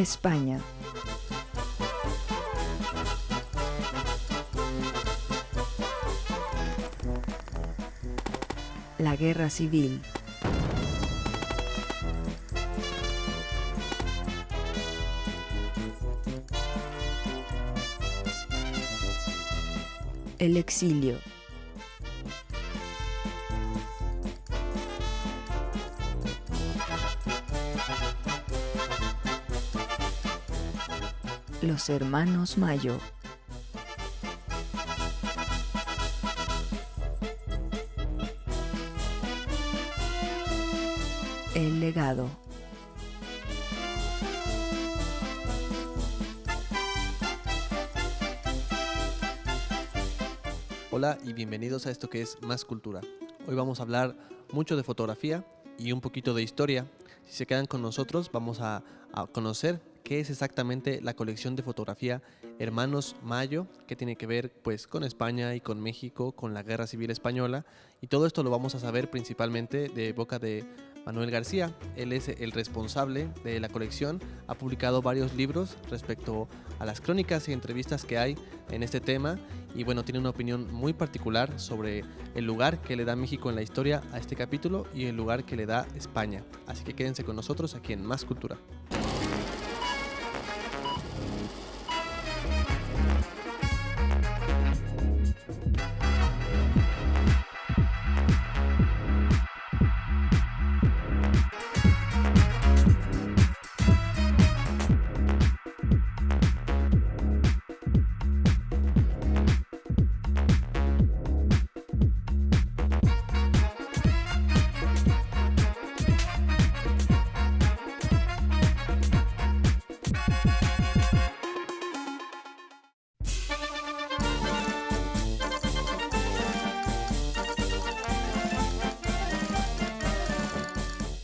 España. La Guerra Civil. El exilio. Los hermanos Mayo. El legado. Hola y bienvenidos a esto que es Más Cultura. Hoy vamos a hablar mucho de fotografía y un poquito de historia. Si se quedan con nosotros vamos a conocer qué es exactamente la colección de fotografía Hermanos Mayo, que tiene que ver pues con España y con México, con la Guerra Civil Española, y todo esto lo vamos a saber principalmente de boca de Manuel García. Él es el responsable de la colección, ha publicado varios libros respecto a las crónicas y entrevistas que hay en este tema, y bueno, tiene una opinión muy particular sobre el lugar que le da México en la historia a este capítulo y el lugar que le da España. Así que quédense con nosotros aquí en Más Cultura.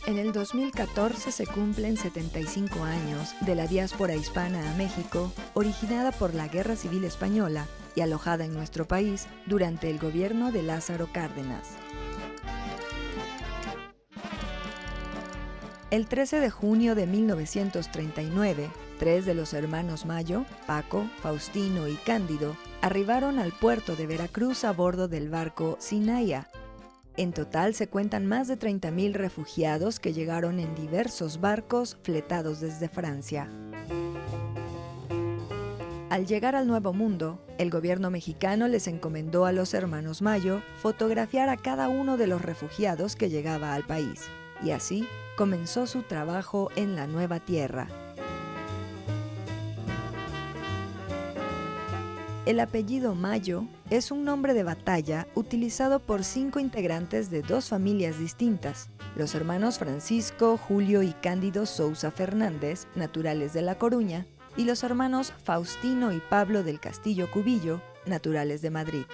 En el 2014 se cumplen 75 años de la diáspora hispana a México, originada por la Guerra Civil Española y alojada en nuestro país durante el gobierno de Lázaro Cárdenas. El 13 de junio de 1939, tres de los hermanos Mayo, Paco, Faustino y Cándido, arribaron al puerto de Veracruz a bordo del barco Sinaya. En total se cuentan más de 30,000 refugiados que llegaron en diversos barcos fletados desde Francia. Al llegar al Nuevo Mundo, el gobierno mexicano les encomendó a los hermanos Mayo fotografiar a cada uno de los refugiados que llegaba al país, y así comenzó su trabajo en la nueva tierra. El apellido Mayo es un nombre de batalla utilizado por 5 integrantes de 2 familias distintas, los hermanos Francisco, Julio y Cándido Sousa Fernández, naturales de La Coruña, y los hermanos Faustino y Pablo del Castillo Cubillo, naturales de Madrid.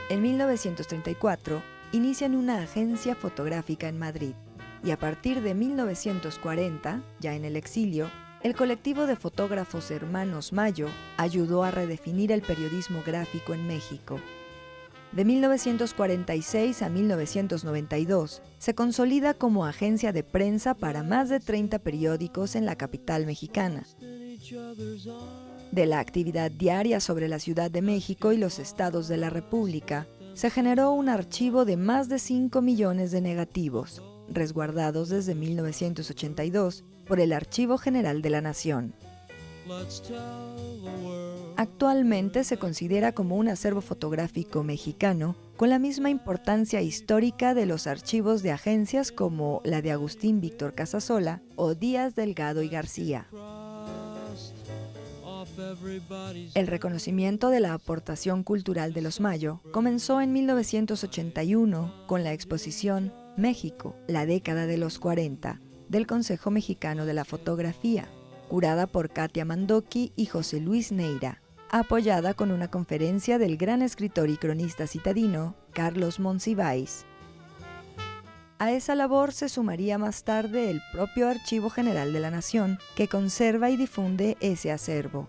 En 1934, inician una agencia fotográfica en Madrid, y a partir de 1940, ya en el exilio, el colectivo de fotógrafos Hermanos Mayo ayudó a redefinir el periodismo gráfico en México. De 1946 a 1992, se consolida como agencia de prensa para más de 30 periódicos en la capital mexicana. De la actividad diaria sobre la Ciudad de México y los estados de la República, se generó un archivo de más de 5 millones de negativos, resguardados desde 1982 por el Archivo General de la Nación. Actualmente se considera como un acervo fotográfico mexicano con la misma importancia histórica de los archivos de agencias como la de Agustín Víctor Casasola o Díaz Delgado y García. El reconocimiento de la aportación cultural de los Mayo comenzó en 1981 con la exposición México, la década de los 40, del Consejo Mexicano de la Fotografía, curada por Katia Mandoki y José Luis Neira, apoyada con una conferencia del gran escritor y cronista citadino Carlos Monsiváis. A esa labor se sumaría más tarde el propio Archivo General de la Nación, que conserva y difunde ese acervo.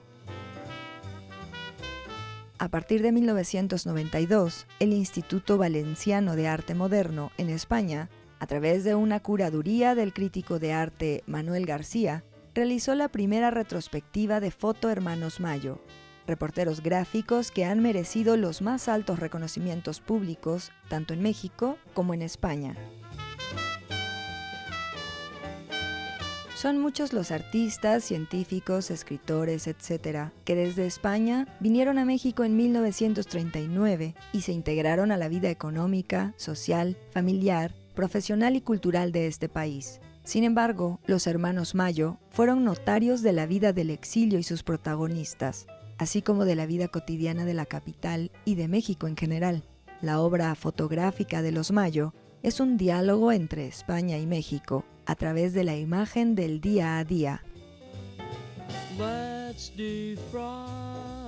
A partir de 1992, el Instituto Valenciano de Arte Moderno en España, a través de una curaduría del crítico de arte Manuel García, realizó la primera retrospectiva de Foto Hermanos Mayo, reporteros gráficos que han merecido los más altos reconocimientos públicos, tanto en México como en España. Son muchos los artistas, científicos, escritores, etc., que desde España vinieron a México en 1939 y se integraron a la vida económica, social, familiar, profesional y cultural de este país. Sin embargo, los hermanos Mayo fueron notarios de la vida del exilio y sus protagonistas, así como de la vida cotidiana de la capital y de México en general. La obra fotográfica de los Mayo es un diálogo entre España y México a través de la imagen del día a día. Let's defrost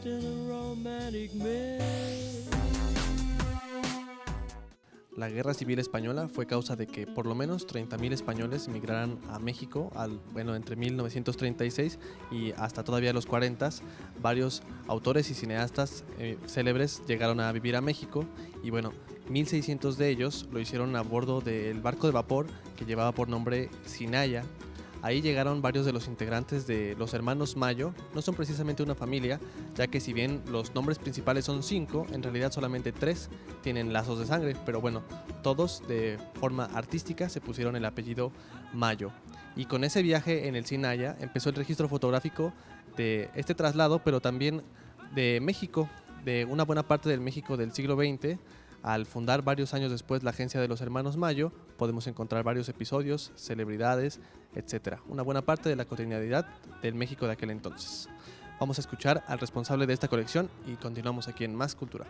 in a romantic mist. La Guerra Civil Española fue causa de que por lo menos 30.000 españoles migraran a México entre 1936 y hasta todavía los 40. Varios autores y cineastas célebres llegaron a vivir a México y 1.600 de ellos lo hicieron a bordo del barco de vapor que llevaba por nombre Sinaya. Ahí llegaron varios de los integrantes de los hermanos Mayo. No son precisamente una familia, ya que si bien los nombres principales son 5, en realidad solamente 3 tienen lazos de sangre, pero todos de forma artística se pusieron el apellido Mayo. Y con ese viaje en el Sinaya empezó el registro fotográfico de este traslado, pero también de México, de una buena parte del México del siglo XX. Al fundar varios años después la agencia de los hermanos Mayo, podemos encontrar varios episodios, celebridades, etc. Una buena parte de la cotidianidad del México de aquel entonces. Vamos a escuchar al responsable de esta colección y continuamos aquí en Más Cultura.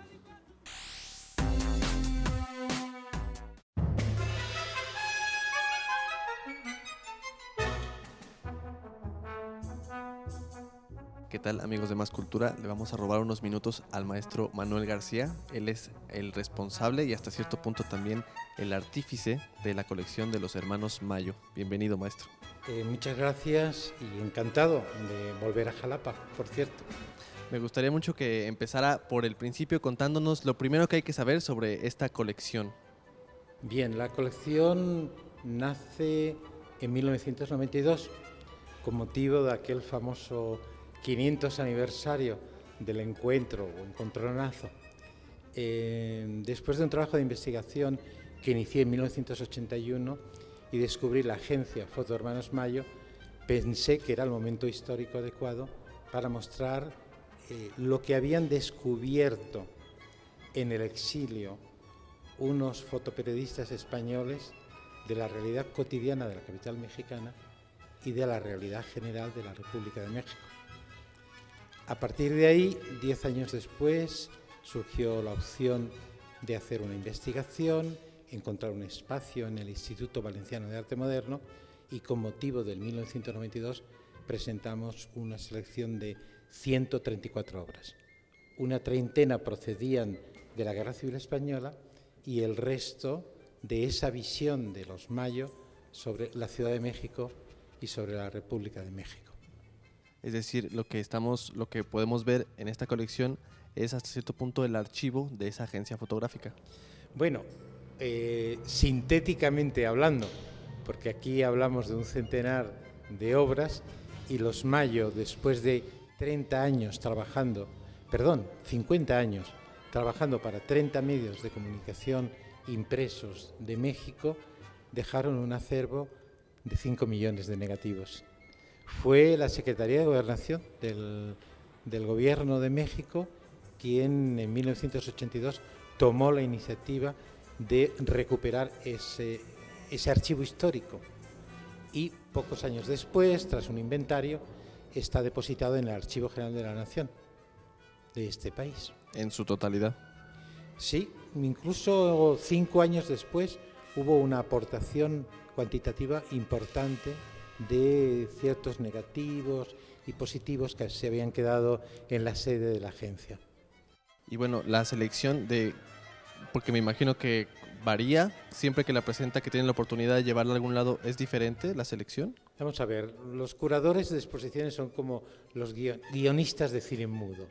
¿Qué tal, amigos de Más Cultura? Le vamos a robar unos minutos al maestro Manuel García. Él es el responsable y hasta cierto punto también el artífice de la colección de los hermanos Mayo. Bienvenido, maestro. Muchas gracias y encantado de volver a Jalapa, por cierto. Me gustaría mucho que empezara por el principio contándonos lo primero que hay que saber sobre esta colección. Bien, la colección nace en 1992 con motivo de aquel famoso 500 aniversario del encuentro o encontronazo. Después de un trabajo de investigación que inicié en 1981 y descubrí la agencia Foto Hermanos Mayo, pensé que era el momento histórico adecuado para mostrar lo que habían descubierto en el exilio unos fotoperiodistas españoles de la realidad cotidiana de la capital mexicana y de la realidad general de la República de México. A partir de ahí, 10 años después, surgió la opción de hacer una investigación, encontrar un espacio en el Instituto Valenciano de Arte Moderno y con motivo del 1992 presentamos una selección de 134 obras. Una treintena procedían de la Guerra Civil Española y el resto de esa visión de los Mayo sobre la Ciudad de México y sobre la República de México. Es decir, lo que podemos ver en esta colección es hasta cierto punto el archivo de esa agencia fotográfica. Bueno, sintéticamente hablando, porque aquí hablamos de un centenar de obras y los Mayo, después de 50 años trabajando para 30 medios de comunicación impresos de México, dejaron un acervo de 5 millones de negativos. Fue la Secretaría de Gobernación del Gobierno de México quien en 1982 tomó la iniciativa de recuperar ese archivo histórico y pocos años después, tras un inventario, está depositado en el Archivo General de la Nación de este país. ¿En su totalidad? Sí, incluso 5 años después hubo una aportación cuantitativa importante de ciertos negativos y positivos que se habían quedado en la sede de la agencia. Y la selección porque me imagino que varía siempre que la presenta, que tiene la oportunidad de llevarla a algún lado, ¿es diferente la selección? Vamos a ver, los curadores de exposiciones son como los guionistas de cine mudo.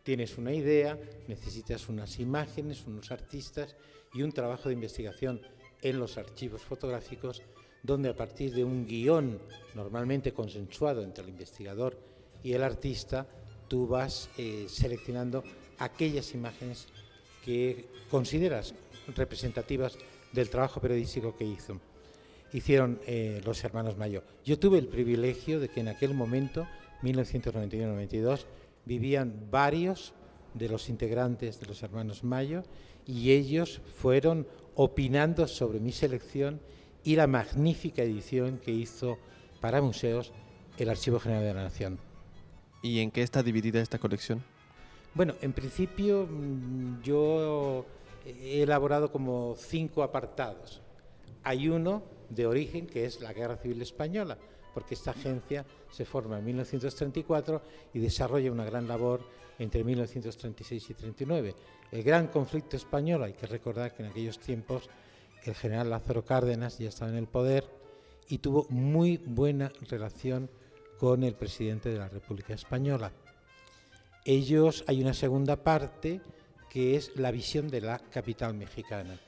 Tienes una idea, necesitas unas imágenes, unos artistas y un trabajo de investigación en los archivos fotográficos donde a partir de un guión normalmente consensuado entre el investigador y el artista, tú vas seleccionando aquellas imágenes que consideras representativas del trabajo periodístico que hicieron los hermanos Mayo. Yo tuve el privilegio de que en aquel momento, 1991-92, vivían varios de los integrantes de los hermanos Mayo y ellos fueron opinando sobre mi selección y la magnífica edición que hizo para museos el Archivo General de la Nación. ¿Y en qué está dividida esta colección? Bueno, en principio yo he elaborado como 5 apartados. Hay uno de origen que es la Guerra Civil Española, porque esta agencia se forma en 1934 y desarrolla una gran labor entre 1936 y 39. El gran conflicto español, hay que recordar que en aquellos tiempos el general Lázaro Cárdenas ya estaba en el poder y tuvo muy buena relación con el presidente de la República Española. Hay una segunda parte que es la visión de la capital mexicana,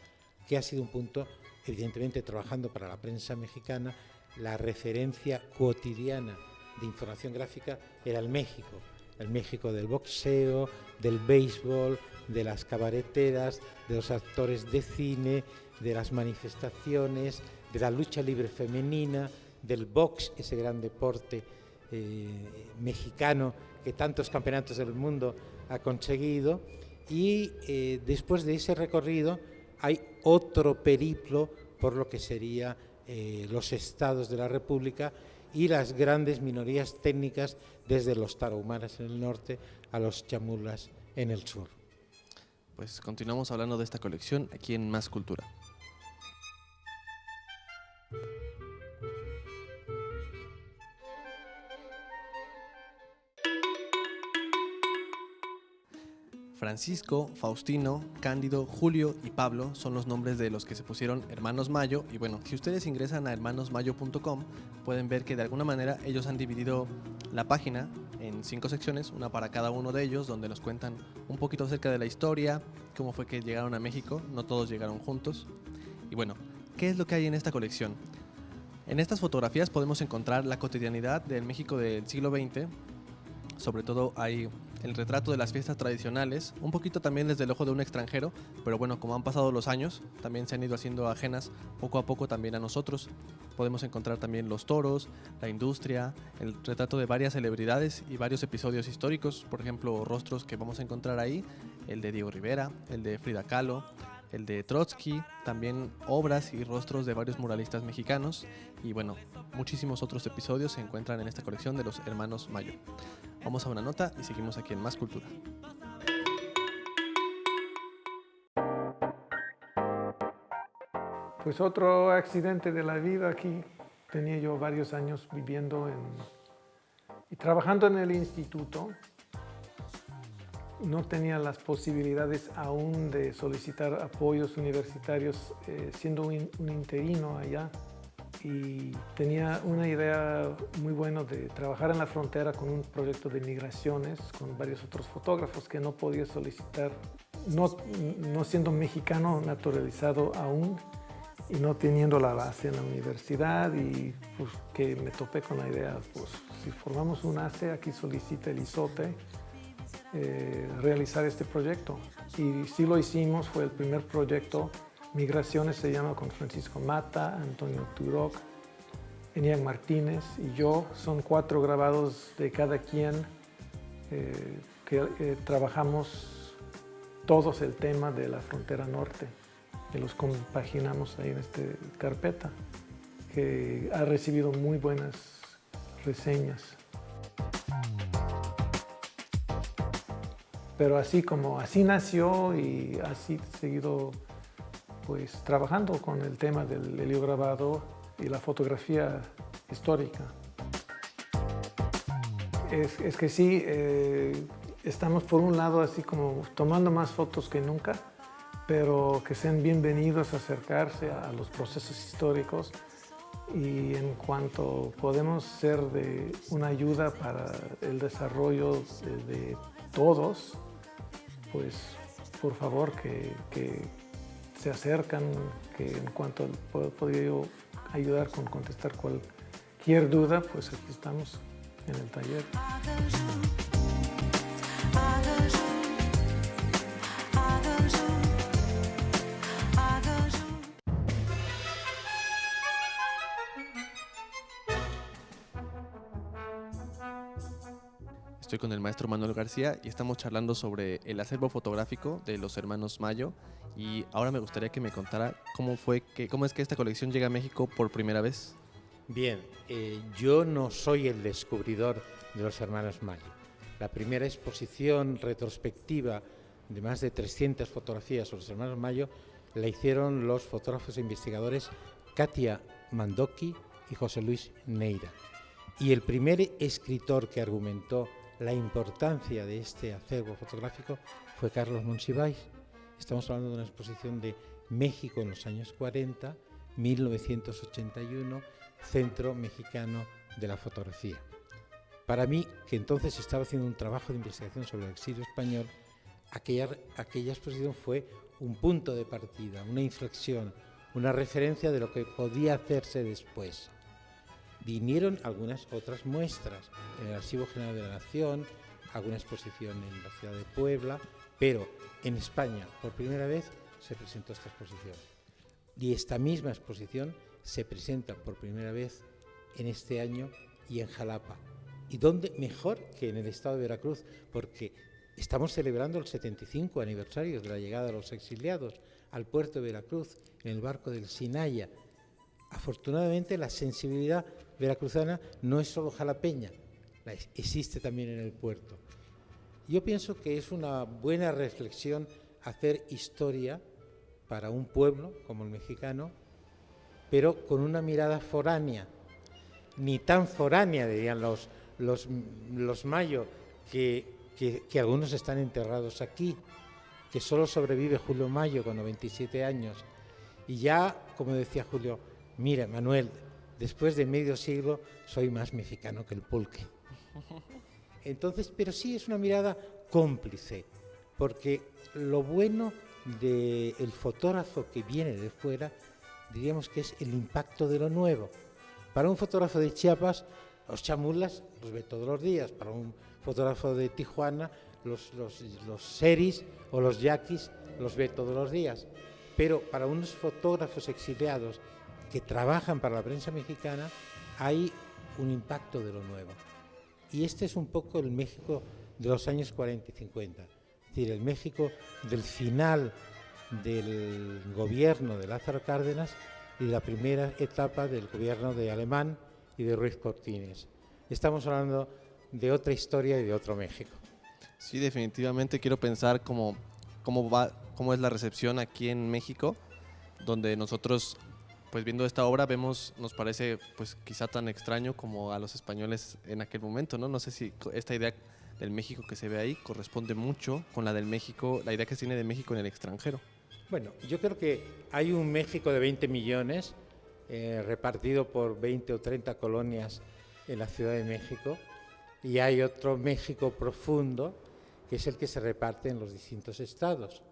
que ha sido un punto, evidentemente trabajando para la prensa mexicana, la referencia cotidiana de información gráfica era el México del boxeo, del béisbol, de las cabareteras, de los actores de cine, de las manifestaciones, de la lucha libre femenina, del box, ese gran deporte mexicano que tantos campeonatos del mundo ha conseguido. Y después de ese recorrido hay otro periplo por lo que sería los estados de la República y las grandes minorías técnicas, desde los tarahumaras en el norte a los chamulas en el sur. Pues continuamos hablando de esta colección aquí en Más Cultura. Francisco, Faustino, Cándido, Julio y Pablo son los nombres de los que se pusieron Hermanos Mayo. Y bueno, si ustedes ingresan a hermanosmayo.com pueden ver que de alguna manera ellos han dividido la página en 5 secciones, una para cada uno de ellos, donde nos cuentan un poquito acerca de la historia, cómo fue que llegaron a México, no todos llegaron juntos. Y bueno, ¿qué es lo que hay en esta colección? En estas fotografías podemos encontrar la cotidianidad del México del siglo XX. Sobre todo hay el retrato de las fiestas tradicionales, un poquito también desde el ojo de un extranjero, pero bueno, como han pasado los años, también se han ido haciendo ajenas poco a poco también a nosotros. Podemos encontrar también los toros, la industria, el retrato de varias celebridades y varios episodios históricos, por ejemplo, rostros que vamos a encontrar ahí, el de Diego Rivera, el de Frida Kahlo, el de Trotsky, también obras y rostros de varios muralistas mexicanos y bueno, muchísimos otros episodios se encuentran en esta colección de los Hermanos Mayo. Vamos a una nota y seguimos aquí en Más Cultura. Pues otro accidente de la vida aquí. Tenía yo varios años viviendo y trabajando en el instituto. No tenía las posibilidades aún de solicitar apoyos universitarios siendo un interino allá. Y tenía una idea muy buena de trabajar en la frontera con un proyecto de migraciones con varios otros fotógrafos que no podía solicitar, no siendo mexicano naturalizado aún y no teniendo la base en la universidad, y pues que me topé con la idea, pues si formamos un ACE, aquí solicita el ISOTE realizar este proyecto. Y sí lo hicimos, fue el primer proyecto. Migraciones se llama, con Francisco Mata, Antonio Turoc, Eniac Martínez y yo. Son 4 grabados de cada quien que trabajamos todos el tema de la frontera norte, que los compaginamos ahí en esta carpeta, que ha recibido muy buenas reseñas. Pero así nació y así he seguido pues trabajando con el tema del heliograbado y la fotografía histórica. Es que sí, estamos por un lado así como tomando más fotos que nunca, pero que sean bienvenidos a acercarse a los procesos históricos, y en cuanto podemos ser de una ayuda para el desarrollo de todos, pues por favor que se acercan, que en cuanto podría yo ayudar con contestar cualquier duda, pues aquí estamos en el taller. Estoy con el maestro Manuel García y estamos charlando sobre el acervo fotográfico de los hermanos Mayo, y ahora me gustaría que me contara cómo es que esta colección llega a México por primera vez. Bien, yo no soy el descubridor de los hermanos Mayo. La primera exposición retrospectiva de más de 300 fotografías sobre los hermanos Mayo la hicieron los fotógrafos e investigadores Katia Mandoki y José Luis Neira. Y el primer escritor que argumentó la importancia de este acervo fotográfico fue Carlos Monsiváis. Estamos hablando de una exposición de México en los años 40, 1981, Centro Mexicano de la Fotografía. Para mí, que entonces estaba haciendo un trabajo de investigación sobre el exilio español, aquella exposición fue un punto de partida, una inflexión, una referencia de lo que podía hacerse después. Vinieron algunas otras muestras en el Archivo General de la Nación, alguna exposición en la ciudad de Puebla, pero en España por primera vez se presentó esta exposición. Y esta misma exposición se presenta por primera vez en este año y en Jalapa. ¿Y dónde mejor que en el estado de Veracruz? Porque estamos celebrando el 75 aniversario de la llegada de los exiliados al puerto de Veracruz en el barco del Sinaya. Afortunadamente la sensibilidad veracruzana no es solo jalapeña, existe también en el puerto. Yo pienso que es una buena reflexión hacer historia para un pueblo como el mexicano, pero con una mirada foránea, ni tan foránea, dirían los Mayo, que algunos están enterrados aquí, que solo sobrevive Julio Mayo con 97 años. Y ya, como decía Julio, mira, Manuel, después de medio siglo soy más mexicano que el pulque. Entonces, pero sí es una mirada cómplice, porque lo bueno del fotógrafo que viene de fuera, diríamos que es el impacto de lo nuevo. Para un fotógrafo de Chiapas, los chamulas los ve todos los días. Para un fotógrafo de Tijuana, los seris o los yaquis los ve todos los días. Pero para unos fotógrafos exiliados que trabajan para la prensa mexicana, hay un impacto de lo nuevo. Y este es un poco el México de los años 40 y 50. Es decir, el México del final del gobierno de Lázaro Cárdenas y la primera etapa del gobierno de Alemán y de Ruiz Cortines. Estamos hablando de otra historia y de otro México. Sí, definitivamente quiero pensar cómo es la recepción aquí en México, donde nosotros, pues viendo esta obra, nos parece pues quizá tan extraño como a los españoles en aquel momento, ¿no? No sé si esta idea del México que se ve ahí corresponde mucho con la del México, la idea que se tiene de México en el extranjero. Bueno, yo creo que hay un México de 20 millones repartido por 20 o 30 colonias en la Ciudad de México, y hay otro México profundo que es el que se reparte en los distintos estados,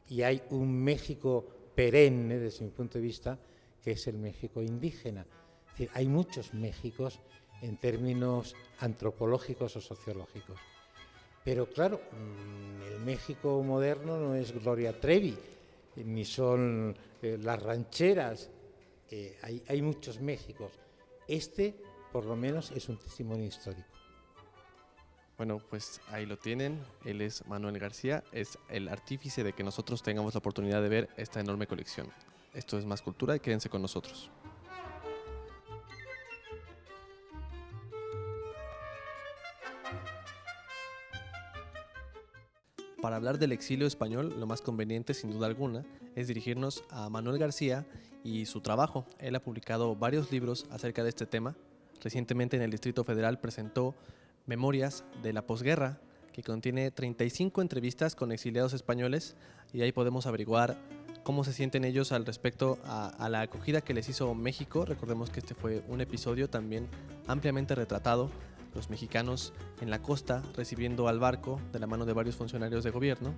y hay un México perenne desde mi punto de vista que es el México indígena. Es decir, hay muchos Méxicos en términos antropológicos o sociológicos. Pero claro, el México moderno no es Gloria Trevi, ni son las rancheras. Hay muchos Méxicos. Este, por lo menos, es un testimonio histórico. Bueno, pues ahí lo tienen. Él es Manuel García, es el artífice de que nosotros tengamos la oportunidad de ver esta enorme colección. Esto es Más Cultura y quédense con nosotros. Para hablar del exilio español, lo más conveniente, sin duda alguna, es dirigirnos a Manuel García y su trabajo. Él ha publicado varios libros acerca de este tema. Recientemente en el Distrito Federal presentó Memorias de la Posguerra, que contiene 35 entrevistas con exiliados españoles, y ahí podemos averiguar cómo se sienten ellos al respecto a la acogida que les hizo México. Recordemos que este fue un episodio también ampliamente retratado, los mexicanos en la costa recibiendo al barco de la mano de varios funcionarios de gobierno.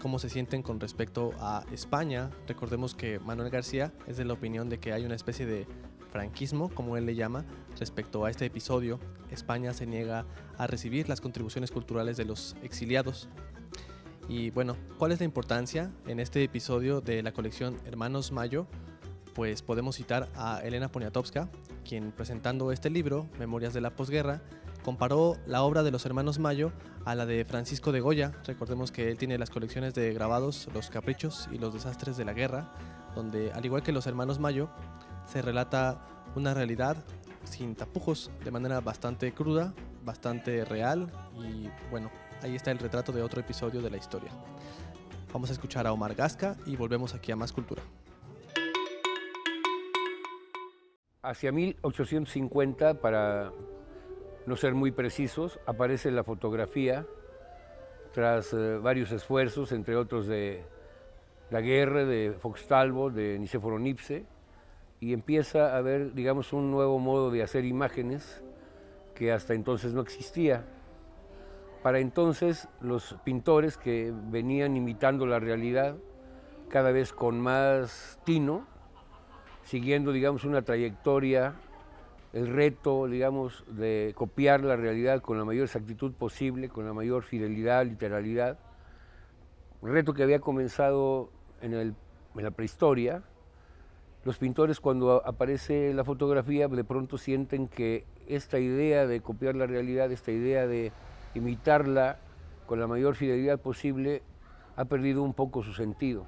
cómo se sienten con respecto a España. Recordemos que Manuel García es de la opinión de que hay una especie de franquismo, como él le llama, respecto a este episodio. España se niega a recibir las contribuciones culturales de los exiliados. Y bueno, ¿cuál es la importancia en este episodio de la colección Hermanos Mayo? Pues podemos citar a Elena Poniatowska, quien presentando este libro, Memorias de la Posguerra, comparó la obra de los hermanos Mayo a la de Francisco de Goya. Recordemos que él tiene las colecciones de grabados Los Caprichos y Los Desastres de la Guerra, donde al igual que los hermanos Mayo, se relata una realidad sin tapujos, de manera bastante cruda, bastante real, y bueno, ahí está el retrato de otro episodio de la historia. Vamos a escuchar a Omar Gasca y volvemos aquí a Más Cultura. Hacia 1850, para no ser muy precisos, aparece la fotografía tras varios esfuerzos, entre otros de Daguerre, de Fox Talbot, de Nicéforo Niepce, y empieza a haber, digamos, un nuevo modo de hacer imágenes que hasta entonces no existía. Para entonces, los pintores que venían imitando la realidad cada vez con más tino, siguiendo, digamos, una trayectoria, el reto, digamos, de copiar la realidad con la mayor exactitud posible, con la mayor fidelidad, literalidad. Un reto que había comenzado en la prehistoria. Los pintores, cuando aparece la fotografía, de pronto sienten que esta idea de copiar la realidad, esta idea de imitarla con la mayor fidelidad posible, ha perdido un poco su sentido.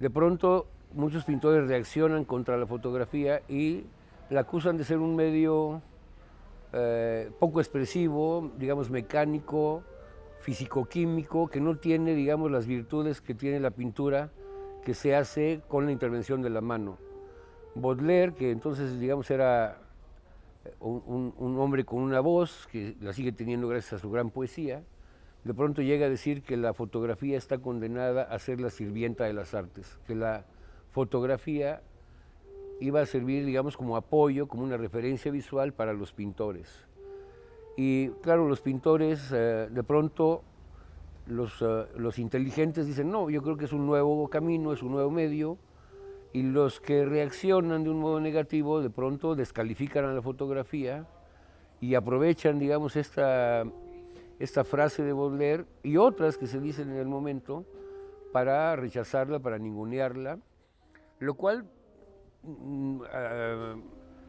De pronto, muchos pintores reaccionan contra la fotografía y la acusan de ser un medio poco expresivo, digamos mecánico, físico-químico, que no tiene, digamos, las virtudes que tiene la pintura que se hace con la intervención de la mano. Baudelaire, que entonces, digamos, era un hombre con una voz, que la sigue teniendo gracias a su gran poesía, de pronto llega a decir que la fotografía está condenada a ser la sirvienta de las artes, que la fotografía iba a servir, digamos, como apoyo, como una referencia visual para los pintores. Y claro, los pintores, de pronto, los inteligentes dicen, no, yo creo que es un nuevo camino, es un nuevo medio, y los que reaccionan de un modo negativo, de pronto descalifican a la fotografía y aprovechan, digamos, esta frase de Baudelaire y otras que se dicen en el momento para rechazarla, para ningunearla, lo cual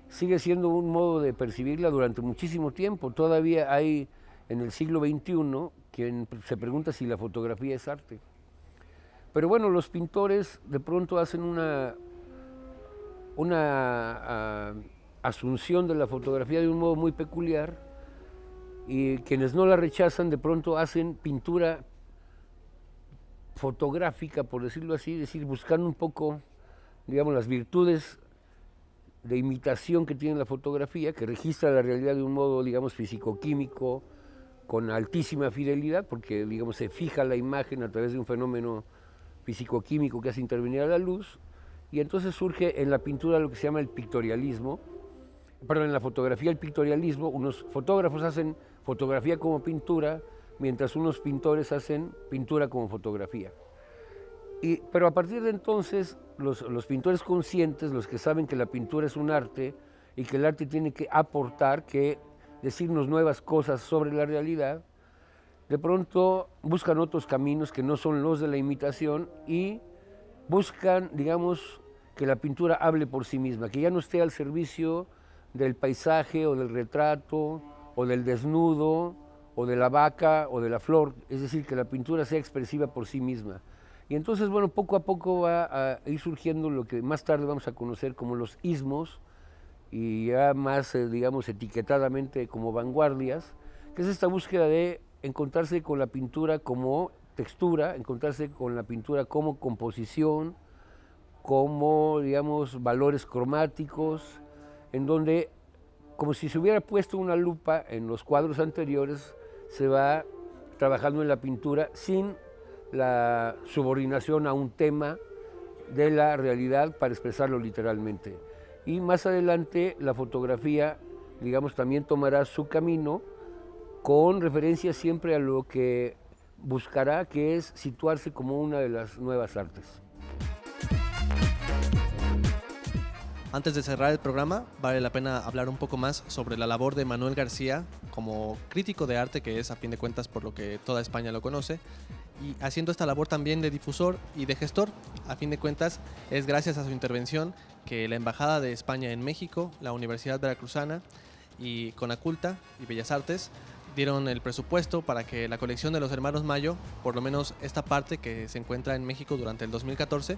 sigue siendo un modo de percibirla durante muchísimo tiempo. Todavía hay en el siglo XXI quien se pregunta si la fotografía es arte. Pero bueno, los pintores de pronto hacen una asunción de la fotografía de un modo muy peculiar, y quienes no la rechazan de pronto hacen pintura fotográfica, por decirlo así, es decir, buscando un poco, digamos, las virtudes de imitación que tiene la fotografía, que registra la realidad de un modo, digamos, físico-químico, con altísima fidelidad, porque, digamos, se fija la imagen a través de un fenómeno físico-químico que hace intervenir a la luz, y entonces surge en la pintura lo que se llama el pictorialismo, perdón, en la fotografía el pictorialismo. Unos fotógrafos hacen fotografía como pintura, mientras unos pintores hacen pintura como fotografía. Pero a partir de entonces, los pintores conscientes, los que saben que la pintura es un arte y que el arte tiene que aportar, que decirnos nuevas cosas sobre la realidad, de pronto buscan otros caminos que no son los de la imitación y buscan, digamos, que la pintura hable por sí misma, que ya no esté al servicio del paisaje o del retrato o del desnudo o de la vaca o de la flor, es decir, que la pintura sea expresiva por sí misma. Y entonces, bueno, poco a poco va a ir surgiendo lo que más tarde vamos a conocer como los ismos, y ya más, digamos, etiquetadamente como vanguardias, que es esta búsqueda de encontrarse con la pintura como textura, encontrarse con la pintura como composición, como, digamos, valores cromáticos, en donde, como si se hubiera puesto una lupa en los cuadros anteriores, se va trabajando en la pintura sin la subordinación a un tema de la realidad para expresarlo literalmente. Y más adelante la fotografía, digamos, también tomará su camino con referencia siempre a lo que buscará, que es situarse como una de las nuevas artes. Antes de cerrar el programa, vale la pena hablar un poco más sobre la labor de Manuel García como crítico de arte, que es a fin de cuentas por lo que toda España lo conoce, y haciendo esta labor también de difusor y de gestor. A fin de cuentas, es gracias a su intervención que la Embajada de España en México, la Universidad Veracruzana y Conaculta y Bellas Artes dieron el presupuesto para que la colección de los hermanos Mayo, por lo menos esta parte que se encuentra en México durante el 2014,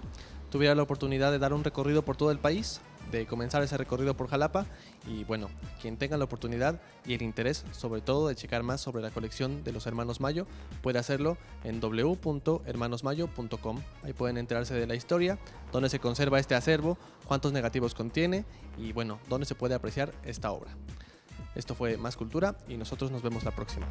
tuviera la oportunidad de dar un recorrido por todo el país, de comenzar ese recorrido por Jalapa, y bueno, quien tenga la oportunidad y el interés sobre todo de checar más sobre la colección de los hermanos Mayo, puede hacerlo en www.hermanosmayo.com. Ahí pueden enterarse de la historia, dónde se conserva este acervo, cuántos negativos contiene y bueno, dónde se puede apreciar esta obra. Esto fue Más Cultura y nosotros nos vemos la próxima.